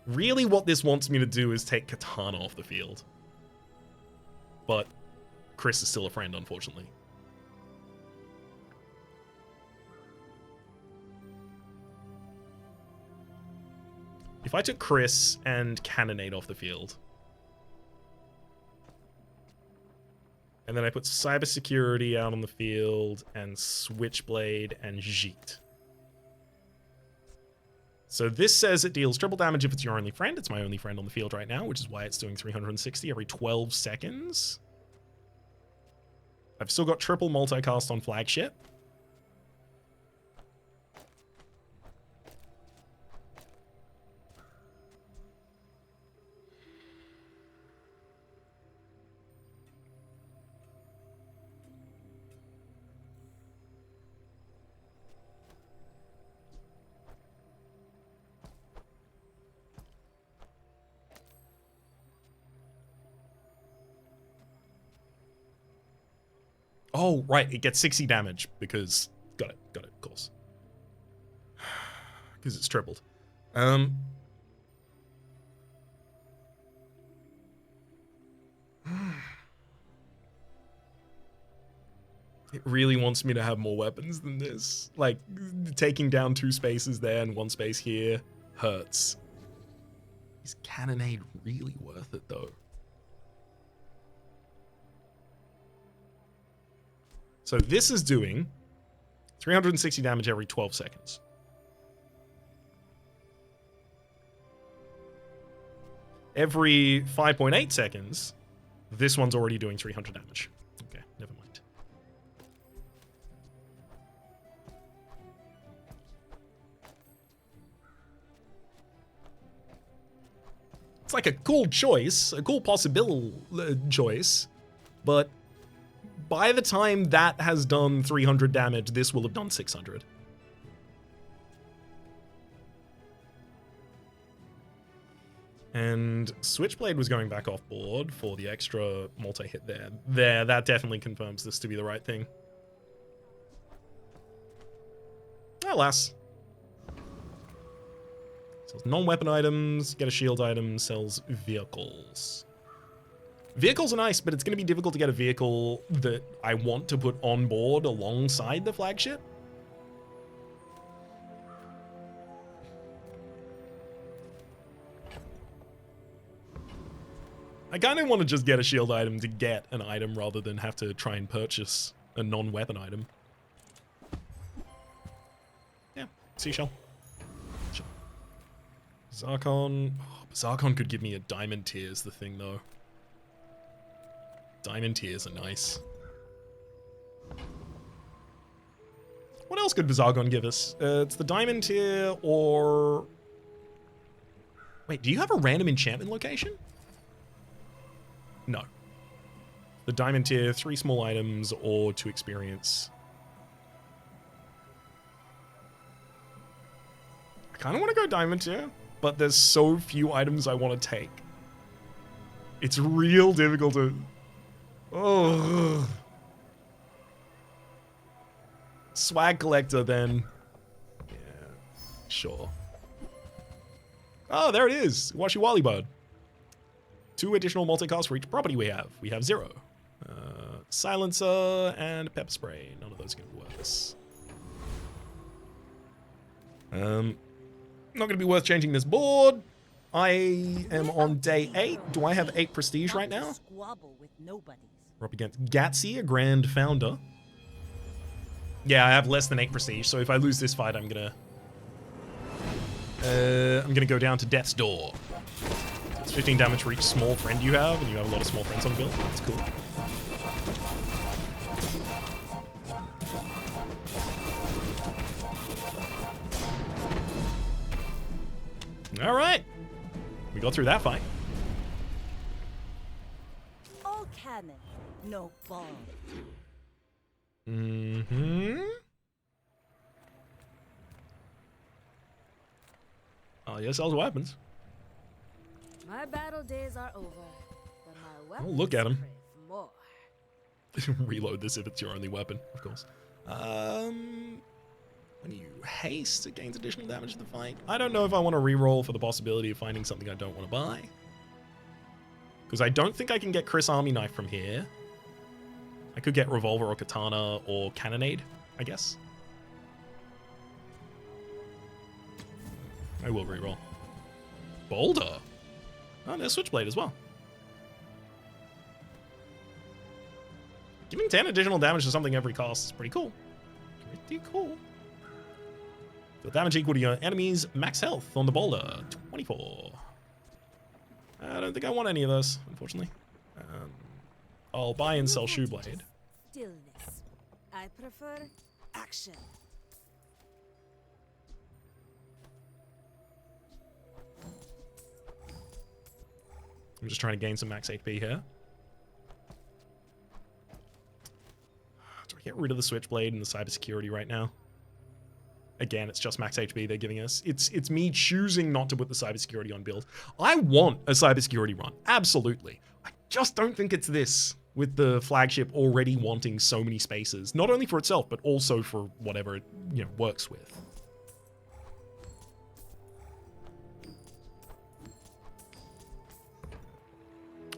Really, what this wants me to do is take Katana off the field. But Chris is still a friend, unfortunately. If I took Chris and Cannonade off the field, and then I put Cybersecurity out on the field, and Switchblade and Jeet. So this says it deals triple damage if it's your only friend. It's my only friend on the field right now, which is why it's doing 360 every 12 seconds. I've still got triple multicast on flagship. Oh, right, it gets 60 damage because... Got it, of course. Because it's tripled. It really wants me to have more weapons than this. Like, taking down 2 spaces there and 1 space here hurts. Is Cannonade really worth it, though? So this is doing 360 damage every 12 seconds. Every 5.8 seconds, this one's already doing 300 damage. Okay, never mind. It's like a cool choice, a cool possible choice, but by the time that has done 300 damage, this will have done 600. And Switchblade was going back off board for the extra multi-hit there. That definitely confirms this to be the right thing. Alas. Sells non-weapon items, get a shield item, sells vehicles. Vehicles are nice, but it's going to be difficult to get a vehicle that I want to put on board alongside the flagship. I kind of want to just get a shield item to get an item rather than have to try and purchase a non-weapon item. Yeah, seashell. Zarkon. Oh, Zarkon could give me a diamond tier is the thing, though. Diamond tiers are nice. What else could Bazaar give us? It's the diamond tier or... Wait, do you have a random enchantment location? No. The diamond tier, 3 small items or 2 experience. kind of want to go diamond tier, but there's so few items I want to take. It's real difficult to... Oh. Swag collector then. Yeah, sure. Oh, there it is. Washi Wally Bird. 2 additional multicast for each property we have. We have 0. Silencer and pepper spray. None of those are going to be worth this. Not going to be worth changing this board. I am on day 8. Do I have 8 prestige right now?
Squabble with nobodies.
We're up against Gatsy, a Grand Founder. Yeah, I have less than 8 prestige, so if I lose this fight, I'm gonna go down to Death's Door. It's 15 damage for each small friend you have, and you have a lot of small friends on build. That's cool. All right, we got through that fight.
All cannon, no ball.
Oh, yes, sells weapons.
My battle days are over, but my weapons
Oh, look at him.
crave more.
Reload this if it's your only weapon, of course. When you haste, it gains additional damage to the fight. I don't know if I want to reroll for the possibility of finding something I don't want to buy. Because I don't think I can get Chris Army Knife from here. I could get Revolver or Katana or Cannonade, I guess. I will reroll. Boulder. Oh, there's Switchblade as well. Giving 10 additional damage to something every cost is pretty cool. Pretty cool. The damage equal to your enemy's max health on the boulder. 24. I don't think I want any of those, unfortunately. I'll buy and sell Shoeblade.
Stillness. I prefer action.
I'm just trying to gain some max HP here. Do I get rid of the Switchblade and the Cybersecurity right now? Again, it's just max HP they're giving us. It's me choosing not to put the Cybersecurity on build. I want a Cybersecurity run, absolutely. I just don't think it's this, with the flagship already wanting so many spaces, not only for itself, but also for whatever it, you know, works with.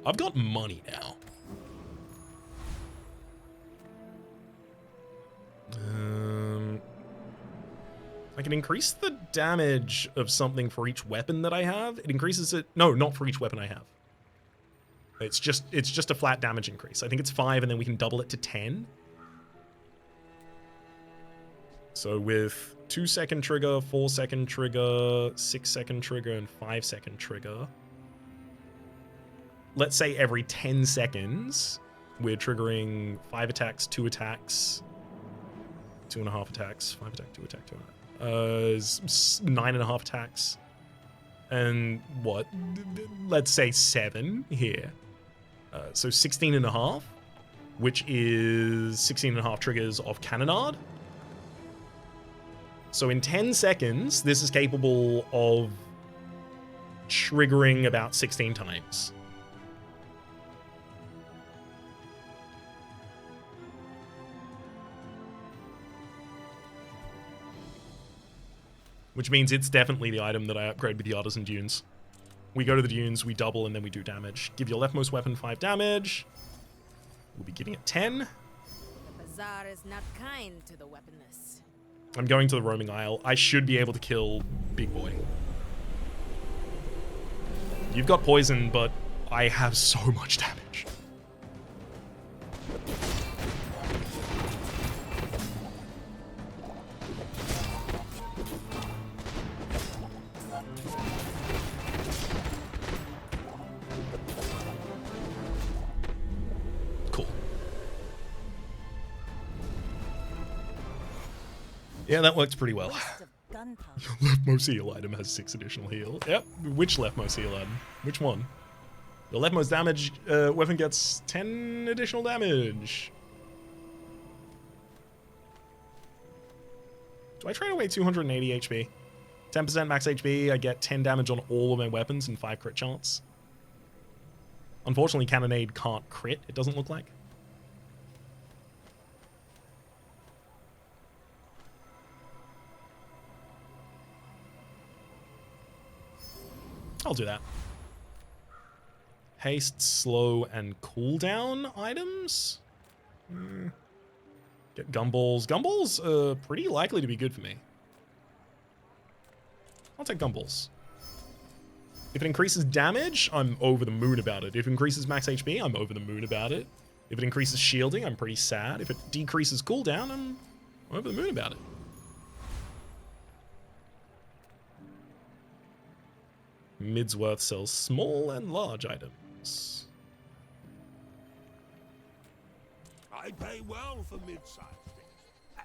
I've got money now. I can increase the damage of something for each weapon that I have. It increases it. No, not for each weapon I have. It's just a flat damage increase. I think it's 5, and then we can double it to 10. So with 2-second trigger, 4-second trigger, 6-second trigger, and 5-second trigger. Let's say every 10 seconds, we're triggering 5 attacks, 2 attacks, 2.5 attacks, 5 attack, 2 attack, 2 attack. 9.5 attacks. And what? Let's say 7 here. So 16.5, which is 16.5 triggers of Cannonade. So in 10 seconds, this is capable of triggering about 16 times. Which means it's definitely the item that I upgrade with the Artisan Dunes. We go to the Dunes, we double, and then we do damage. Give your leftmost weapon 5 damage. We'll be getting it 10.
The Bazaar is not kind to the weaponless.
I'm going to the Roaming Isle. I should be able to kill Big Boy. You've got poison, but I have so much damage. Yeah, that works pretty well. Your leftmost heal item has 6 additional heal. Yep. Which leftmost heal item? Which one? Your leftmost damage weapon gets 10 additional damage. Do I trade away 280 HP? 10% max HP, I get 10 damage on all of my weapons and 5 crit chance. Unfortunately, Cannonade can't crit, it doesn't look like. I'll do that. Haste, slow, and cooldown items? Get gumballs. Gumballs are pretty likely to be good for me. I'll take gumballs. If it increases damage, I'm over the moon about it. If it increases max HP, I'm over the moon about it. If it increases shielding, I'm pretty sad. If it decreases cooldown, I'm over the moon about it. Midsworth sells small and large items.
I pay well for mid-sized things.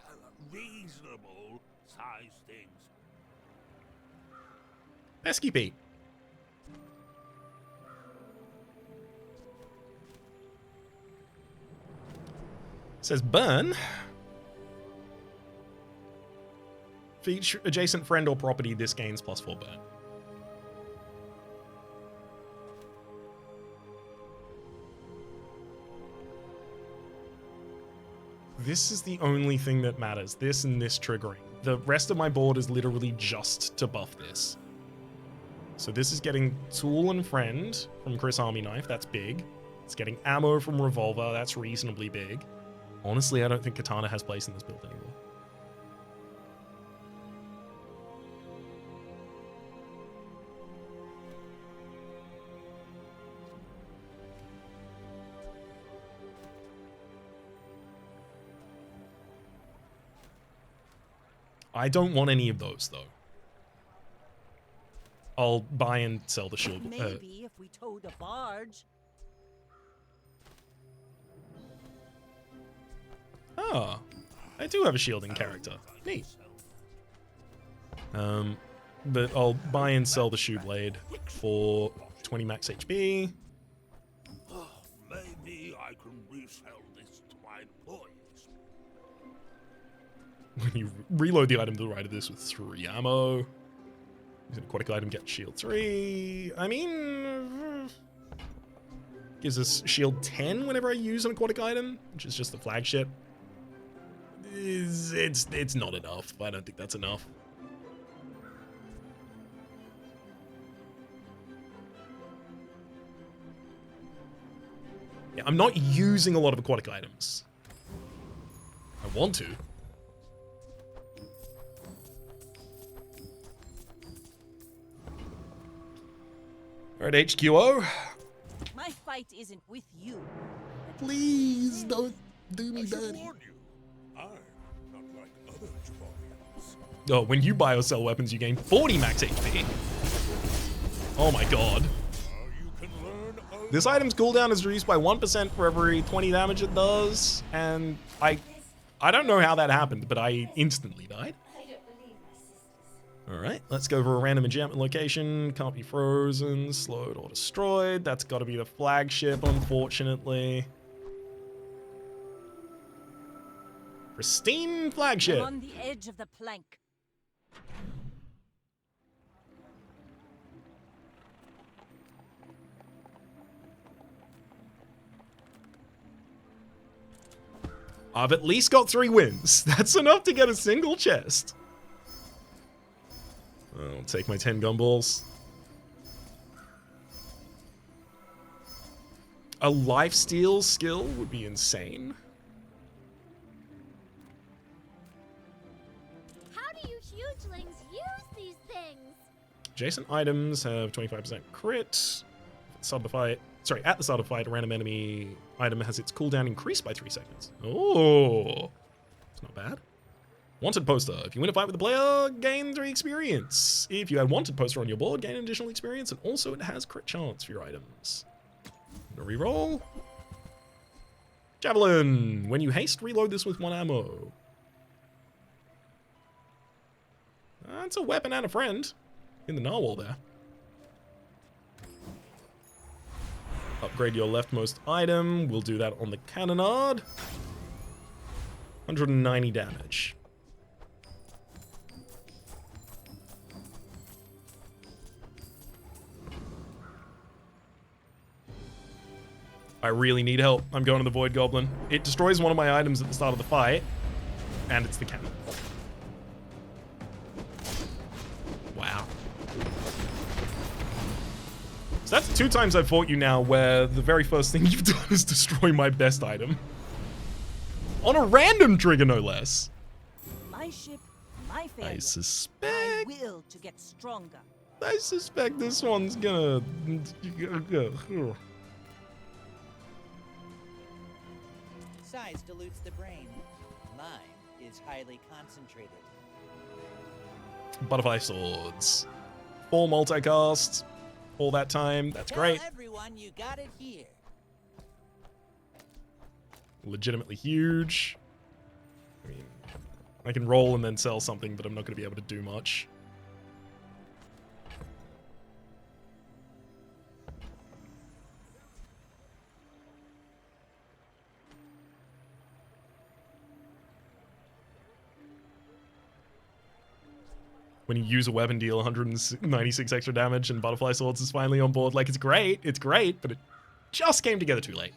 Reasonable sized things.
Pesky Pete. Says burn. For each adjacent friend or property, this gains +4 burn. This is the only thing that matters. This and this triggering. The rest of my board is literally just to buff this. So this is getting Tool and Friend from Chris Army Knife. That's big. It's getting ammo from Revolver. That's reasonably big. Honestly, I don't think Katana has place in this build anymore. I don't want any of those, though. I'll buy and sell the shield.
Maybe if we towed a barge.
Ah, I do have a shielding character. Neat. But I'll buy and sell the shoe blade for 20 max HP.
Maybe I can resell this to my employees.
When you reload the item to the right of this with 3 ammo. Use an aquatic item, get shield 3. I mean, gives us shield 10 whenever I use an aquatic item, which is just the flagship. It's not enough. I don't think that's enough. Yeah, I'm not using a lot of aquatic items. I want to. Alright, HQO.
My fight isn't with you.
Please don't do me
I should
dirty.
warn you, I'm not like other Jabarians.
Oh, when you buy or sell weapons, you gain 40 max HP. Oh my god.
You can learn a
This item's cooldown is reduced by 1% for every 20 damage it does, and I don't know how that happened, but I instantly died. Alright, let's go for a random enchantment location. Can't be frozen, slowed, or destroyed. That's got to be the flagship, unfortunately. Pristine flagship.
I'm on the edge of the plank.
I've at least got 3 wins. That's enough to get a single chest. I'll take my 10 gumballs. A lifesteal skill would be insane.
How do you hugelings use these things?
Adjacent items have 25% crit. Start the fight. Sorry, at the start of the fight, a random enemy item has its cooldown increased by 3 seconds. Oh, it's not bad. Wanted poster. If you win a fight with a player, gain 3 experience. If you had wanted poster on your board, gain additional experience, and also it has crit chance for your items. Reroll. Javelin. When you haste, reload this with 1 ammo. That's a weapon and a friend in the narwhal there. Upgrade your leftmost item. We'll do that on the cannonade. 190 damage. I really need help. I'm going to the Void Goblin. It destroys one of my items at the start of the fight, and it's the cannon. Wow. So that's 2 times I've fought you now where the very first thing you've done is destroy my best item. On a random trigger, no less.
My ship, my failure.
I
My
suspect
will to get stronger.
this one's gonna...
Size dilutes the brain. Mine is highly concentrated.
Butterfly swords. Full multicast. All that time. That's
Tell
great.
everyone you got it here.
Legitimately huge. I mean, I can roll and then sell something, but I'm not going to be able to do much. When you use a weapon, deal 196 extra damage, and Butterfly Swords is finally on board. Like, it's great, but it just came together too late.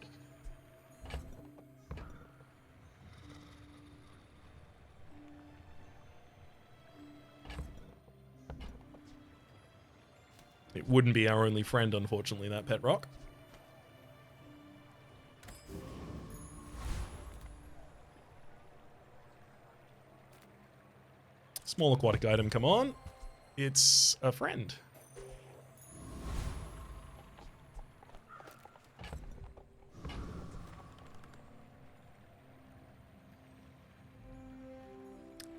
It wouldn't be our only friend, unfortunately, that pet rock. Small aquatic item, come on. It's a friend.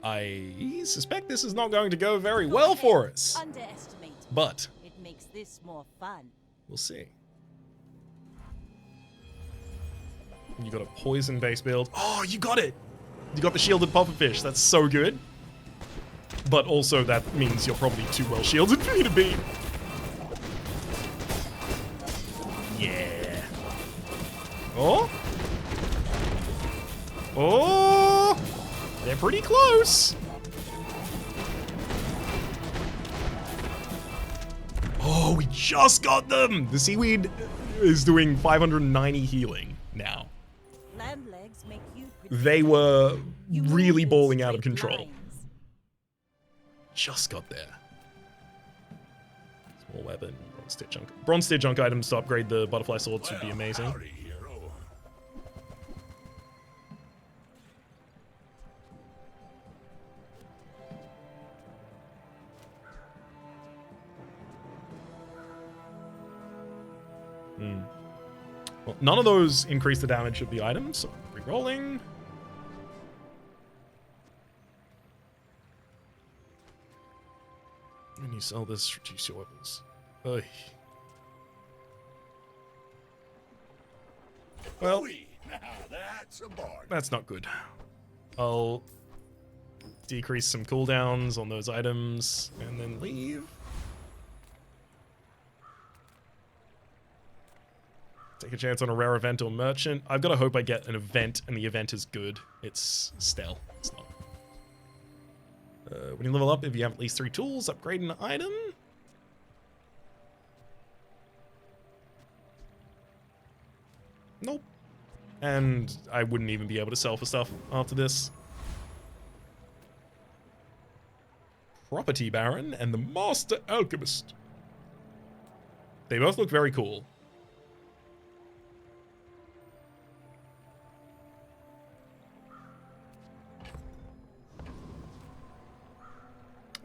I suspect this is not going to go very well for us.
Underestimate.
But
It makes this more fun.
we'll see. You got a poison-based build. Oh, you got it! You got the shielded pufferfish. That's so good. But also that means you're probably too well shielded for me to beat. Yeah. Oh? Oh! They're pretty close. Oh, we just got them! The seaweed is doing 590 healing now.
Land legs make you
They were
You move
really
in
balling out of
straight
control.
lines.
Just got there. Small weapon, bronze tier junk items to upgrade the butterfly swords would be amazing.
Howdy, hero.
Well, none of those increase the damage of the items, so re-rolling. When you sell this, reduce your weapons. Ugh. Well,
Now that's a bargain.
that's not good. I'll decrease some cooldowns on those items and then leave. Take a chance on a rare event or merchant. I've got to hope I get an event and the event is good. It's Stell. It's not. When you level up, if you have at least 3 tools, upgrade an item. Nope. And I wouldn't even be able to sell for stuff after this. Property Baron and the Master Alchemist. They both look very cool.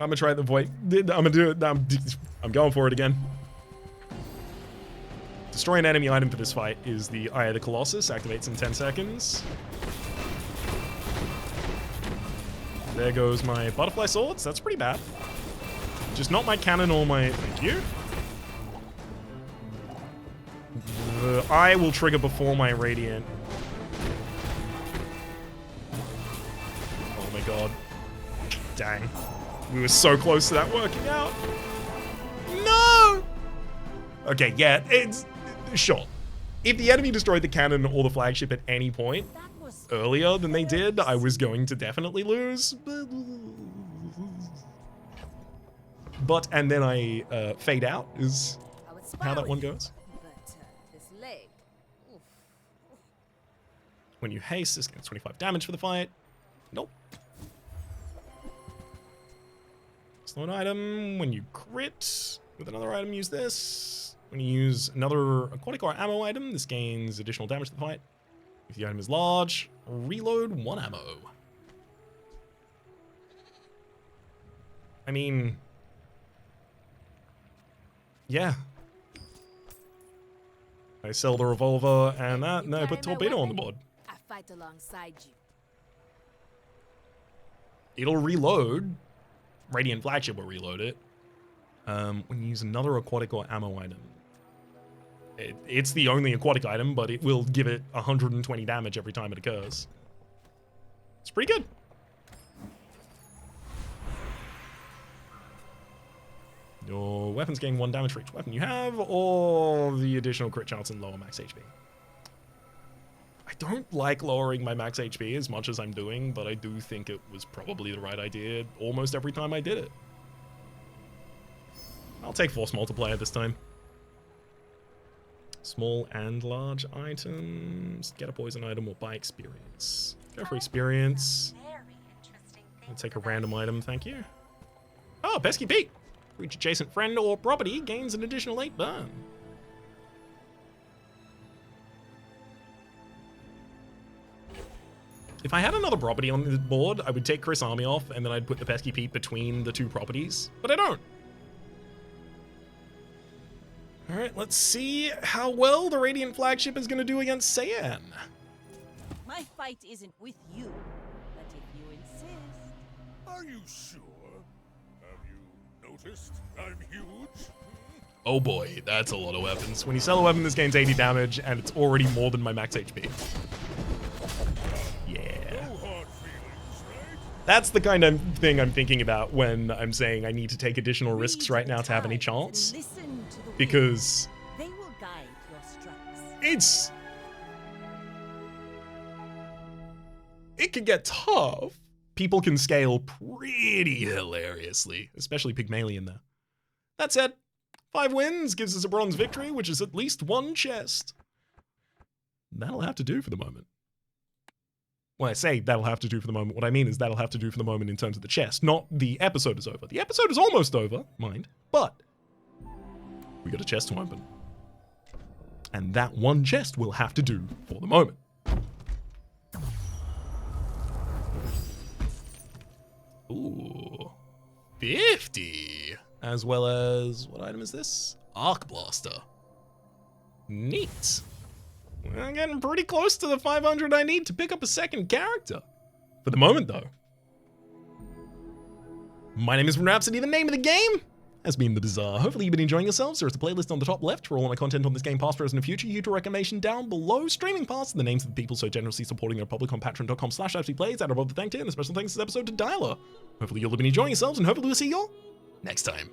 I'm gonna try the void. I'm gonna do it. I'm going for it again. Destroy an enemy item for this fight is the Eye of the Colossus. Activates in 10 seconds. There goes my butterfly swords. That's pretty bad. Just not my cannon or my... Thank you. The eye will trigger before my radiant. Oh my god. Dang. We were so close to that working out. No! Okay, yeah, it's... Sure. If the enemy destroyed the cannon or the flagship at any point
That was
earlier than they did, I was going to definitely lose. But, and then I fade out is
I would
how that
spar
one
with you,
goes.
But this leg,
When you haste, this gets 25 damage for the fight. Nope. Slot item. When you crit with another item, use this. When you use another aquatic or ammo item, this gains additional damage to the fight. If the item is large, reload 1 ammo. I mean, yeah. I sell the revolver and that, and then I put torpedo on the board.
I fight alongside you.
It'll reload. Radiant Flagship will reload it. When you use another aquatic or ammo item. It's the only aquatic item, but it will give it 120 damage every time it occurs. It's pretty good. Your weapons gain 1 damage for each weapon you have, or the additional crit chance and lower max HP. I don't like lowering my max HP as much as I'm doing, but I do think it was probably the right idea almost every time I did it. I'll take Force Multiplier this time. Small and large items. Get a poison item or buy experience. Go for experience. I'll take a random item, thank you. Oh, Pesky Pete! For each adjacent friend or property gains an additional 8 burn. If I had another property on the board, I would take Chris Army off and then I'd put the Pesky Pete between the 2 properties, but I don't. Alright, let's see how well the Radiant Flagship is going to do against Cyan.
My fight isn't with you, but if you insist.
Are you sure? Have you noticed I'm huge?
Oh boy, that's a lot of weapons. When you sell a weapon, this gains 80 damage, and it's already more than my max HP. Yeah.
No hard feelings, right?
That's the kind of thing I'm thinking about when I'm saying I need to take additional risks right now to have any chance.
Listen to the
Because
wind. They will guide your strikes.
it can get tough. People can scale pretty hilariously, especially Pygmalion there. That said, 5 wins gives us a bronze victory, which is at least 1 chest. That'll have to do for the moment. When I say that'll have to do for the moment, what I mean is that'll have to do for the moment in terms of the chest, not the episode is over. The episode is almost over, mind, but we got a chest to open. And that 1 chest will have to do for the moment. Ooh, 50. As well as, what item is this? Arc Blaster. Neat. We're getting pretty close to the 500 I need to pick up a second character. For the moment, though. My name is Rhapsody. The name of the game has been The Bazaar. Hopefully you've been enjoying yourselves. There is a playlist on the top left for all my content on this game, past, present, and future. You to recommendation down below. Streaming past the names of the people so generously supporting their public on patreon.com/RhapsodyPlays. Out of all the thank you, and a special thanks this episode to Dialer. Hopefully you'll have been enjoying yourselves, and hopefully we'll see you all next time.